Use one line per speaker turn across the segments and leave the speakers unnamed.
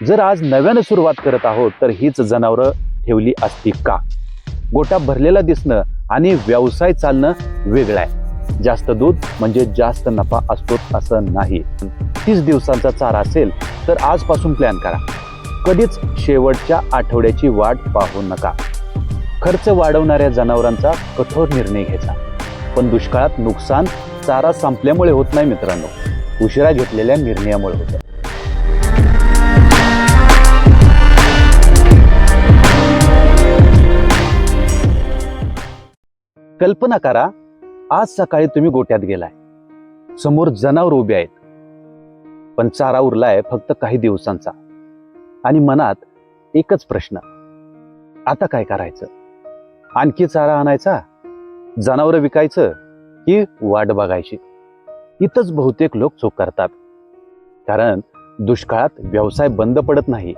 जर आज नव्यानं सुरुवात करत आहोत तर हीच जनावरं ठेवली असती का? गोटा भरलेला दिसणं आणि व्यवसाय चालणं वेगळं आहे. जास्त दूध म्हणजे जास्त नफा असतोच असं नाही. 30 दिवसांचा चारा असेल तर आजपासून प्लॅन करा. कधीच शेवटच्या आठवड्याची वाट पाहू नका. खर्च वाढवणाऱ्या जनावरांचा कठोर निर्णय घ्यायचा. पण दुष्काळात नुकसान चारा संपल्यामुळे होत नाही मित्रांनो, उशिरा घेतलेल्या निर्णयामुळे होतं. कल्पना करा, आज सकाळी तुम्ही गोट्यात गेलाय. समोर जनावर उभे आहेत, पण चारा उरलाय फक्त काही दिवसांचा. आणि मनात एकच प्रश्न, आता काय करायचं? आणखी चारा आणायचा, जनावर विकायचं की वाट बघायची? इथंच बहुतेक लोक चूक करतात. कारण दुष्काळात व्यवसाय बंद पडत नाही.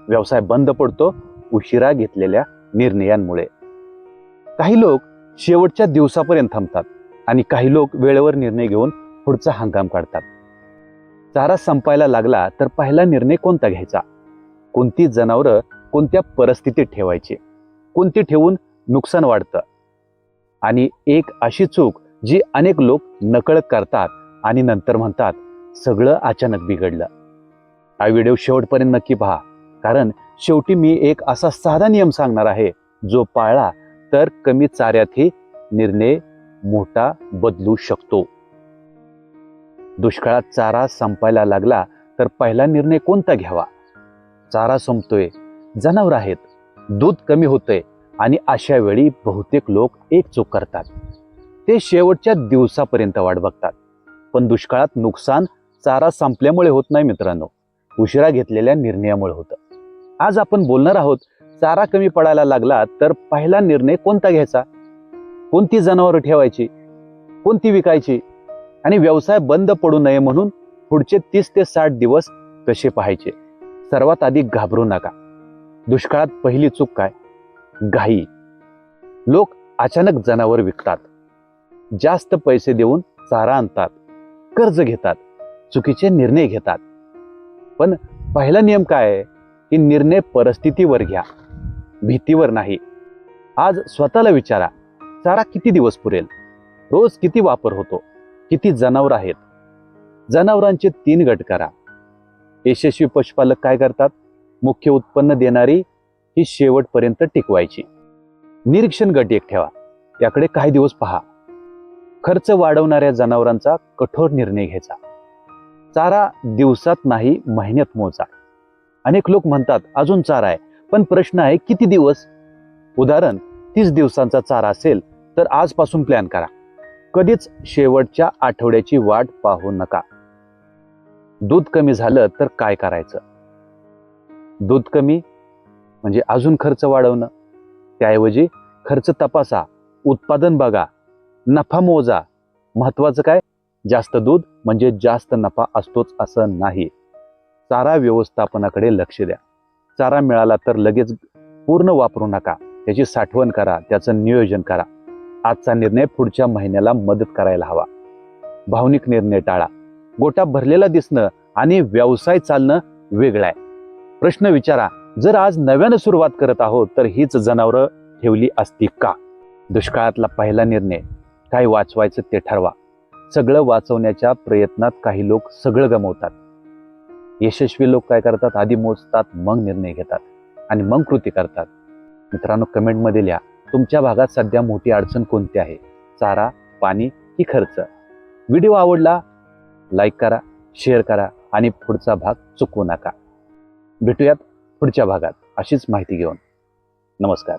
व्यवसाय बंद पडतो उशिरा घेतलेल्या निर्णयांमुळे. काही लोक शेवटच्या दिवसापर्यंत थांबतात आणि काही लोक वेळेवर निर्णय घेऊन पुढचा हंगाम काढतात. चारा संपायला लागला तर पहिला निर्णय कोणता घ्यायचा? कोणती जनावरं कोणत्या परिस्थितीत ठेवायची? कोणती ठेवून नुकसान वाढतं? आणि एक अशी चूक जी अनेक लोक नकळत करतात आणि नंतर म्हणतात सगळं अचानक बिघडलं. हा व्हिडिओ शेवटपर्यंत नक्की पहा, कारण शेवटी मी एक असा साधा नियम सांगणार आहे जो पाळला तर कमी चाऱ्यातही निर्णय मोठा बदलू शकतो. दुष्काळात चारा संपायला लागला तर पहिला निर्णय कोणता घ्यावा? चारा संपतोय, जनावर आहेत, दूध कमी होतंय आणि अशा वेळी बहुतेक लोक एक चूक करतात. ते शेवटच्या दिवसापर्यंत वाट बघतात. पण दुष्काळात नुकसान चारा संपल्यामुळे होत नाही मित्रांनो, उशिरा घेतलेल्या निर्णयामुळे होतं. आज आपण बोलणार आहोत, चारा कमी पडायला लागला तर पहिला निर्णय कोणता घ्यायचा? कोणती जनावरं ठेवायची? कोणती विकायची? आणि व्यवसाय बंद पडू नये म्हणून पुढचे 30 ते 60 दिवस कसे पाहायचे? सर्वात आधी घाबरू नका. दुष्काळात पहिली चूक काय? घाई. लोक अचानक जनावर विकतात, जास्त पैसे देऊन चारा आणतात, कर्ज घेतात, चुकीचे निर्णय घेतात. पण पहिला नियम काय आहे की निर्णय परिस्थितीवर घ्या, भीतीवर नाही. आज स्वतःला विचारा, चारा किती दिवस पुरेल? रोज किती वापर होतो? किती जनावर आहेत? जनावरांचे 3 गट करा. यशस्वी पशुपालक काय करतात? मुख्य उत्पन्न देणारी ही शेवटपर्यंत टिकवायची. निरीक्षण गट एक ठेवा, याकडे काही दिवस पहा. खर्च वाढवणाऱ्या जनावरांचा कठोर निर्णय घ्यायचा. चारा दिवसात नाही महिन्यात मोजा. अनेक लोक म्हणतात अजून चारा आहे, पण प्रश्न आहे किती दिवस? उदाहरण, 30 दिवसांचा चारा असेल तर आजपासून प्लॅन करा. कधीच शेवटच्या आठवड्याची वाट पाहू नका. दूध कमी झालं तर काय करायचं? दूध कमी म्हणजे अजून खर्च वाढवणं. त्याऐवजी खर्च तपासा, उत्पादन बघा, नफा मोजा. महत्वाचं काय? जास्त दूध म्हणजे जास्त नफा असतोच असं नाही. चारा व्यवस्थापनाकडे लक्ष द्या. चारा मिळाला तर लगेच पूर्ण वापरू नका. त्याची साठवण करा, त्याचं नियोजन करा. आजचा निर्णय पुढच्या महिन्याला मदत करायला हवा. भावनिक निर्णय टाळा. गोटा भरलेला दिसणं आणि व्यवसाय चालणं वेगळं आहे. प्रश्न विचारा, जर आज नव्यानं सुरुवात करत आहोत तर हीच जनावरं ठेवली असती का? दुष्काळातला पहिला निर्णय काय वाचवायचं ते ठरवा. सगळं वाचवण्याच्या प्रयत्नात काही लोक सगळं गमावतात. यशस्वी लोक काय करतात? आधी मोजतात, मग निर्णय घेतात आणि मग कृती करतात. मित्रांनो, कमेंटमध्ये लिहा, तुमच्या भागात सध्या मोठी अडचण कोणती आहे? चारा, पाणी की खर्च? व्हिडिओ आवडला लाईक करा, शेअर करा आणि पुढचा भाग चुकवू नका. भेटूयात पुढच्या भागात अशीच माहिती घेऊन. नमस्कार.